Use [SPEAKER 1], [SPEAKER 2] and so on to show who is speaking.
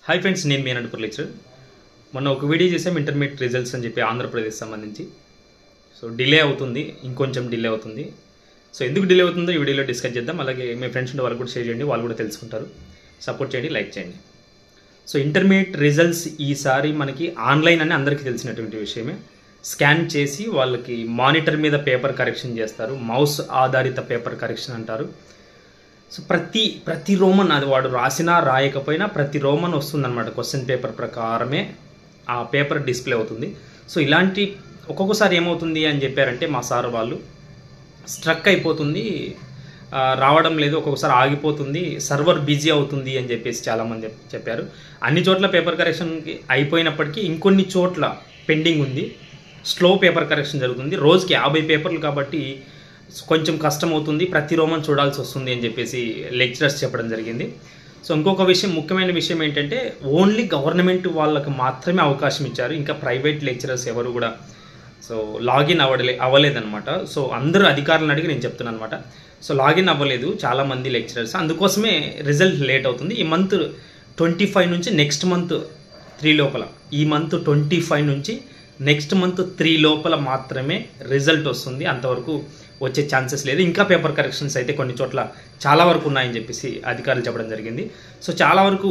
[SPEAKER 1] Hi friends, నేను మీ Anantapur lecturer. మొన్న ఒక వీడియో చేసాం ఇంటర్మీడియట్ రిజల్ట్స్ అని చెప్పి ఆంధ్రప్రదేశ్ సంబంధించి. సో డిలే అవుతుంది, ఇంకొంచెం డిలే అవుతుంది. సో ఎందుకు డిలే అవుతుందో ఈ వీడియోలో డిస్కస్ చేద్దాం. అలాగే మీ ఫ్రెండ్స్ ఉంటే వాళ్ళు కూడా షేర్ చేయండి, వాళ్ళు కూడా తెలుసుకుంటారు. సపోర్ట్ చేయండి, లైక్ చేయండి. సో ఇంటర్మీడియట్ రిజల్ట్స్ ఈసారి మనకి ఆన్లైన్ అని అందరికీ తెలిసినటువంటి విషయమే. స్కాన్ చేసి వాళ్ళకి మానిటర్ మీద పేపర్ కరెక్షన్ చేస్తారు, మౌస్ ఆధారిత పేపర్ కరెక్షన్ అంటారు. సో ప్రతి రోమన్, అది వాడు రాసినా రాయకపోయినా ప్రతి రోమన్ వస్తుందన్నమాట. క్వశ్చన్ పేపర్ ప్రకారమే ఆ పేపర్ డిస్ప్లే అవుతుంది. సో ఇలాంటి ఒక్కొక్కసారి ఏమవుతుంది అని చెప్పారంటే మా సార్ వాళ్ళు, స్ట్రక్ అయిపోతుంది, రావడం లేదు, ఒక్కొక్కసారి ఆగిపోతుంది, సర్వర్ బిజీ అవుతుంది అని చెప్పేసి చాలామంది చెప్పారు. అన్ని చోట్ల పేపర్ కరెక్షన్కి అయిపోయినప్పటికీ ఇంకొన్ని చోట్ల పెండింగ్ ఉంది, స్లో పేపర్ కరెక్షన్ జరుగుతుంది. రోజుకి 50 పేపర్లు కాబట్టి కొంచెం కష్టం అవుతుంది, ప్రతి రోమన్ చూడాల్సి వస్తుంది అని చెప్పేసి లెక్చరర్స్ చెప్పడం జరిగింది. సో ఇంకొక విషయం, ముఖ్యమైన విషయం ఏంటంటే ఓన్లీ గవర్నమెంట్ వాళ్ళకి మాత్రమే అవకాశం ఇచ్చారు. ఇంకా ప్రైవేట్ లెక్చరర్స్ ఎవరు కూడా సో లాగిన్ అవ్వలేదన్నమాట. సో అందరూ అధికారులను అడిగి నేను చెప్తున్నాను అనమాట. సో లాగిన్ అవ్వలేదు చాలామంది లెక్చరర్స్, అందుకోసమే రిజల్ట్ లేట్ అవుతుంది. ఈ మంత్ 25 నుంచి నెక్స్ట్ మంత్ 3 లోపల, ఈ మంత్ 25 నుంచి నెక్స్ట్ మంత్ 3 లోపల మాత్రమే రిజల్ట్ వస్తుంది. అంతవరకు వచ్చే ఛాన్సెస్ లేదు. ఇంకా పేపర్ కరెక్షన్స్ అయితే కొన్ని చోట్ల చాలా వరకు ఉన్నాయని చెప్పేసి అధికారులు చెప్పడం జరిగింది. సో చాలా వరకు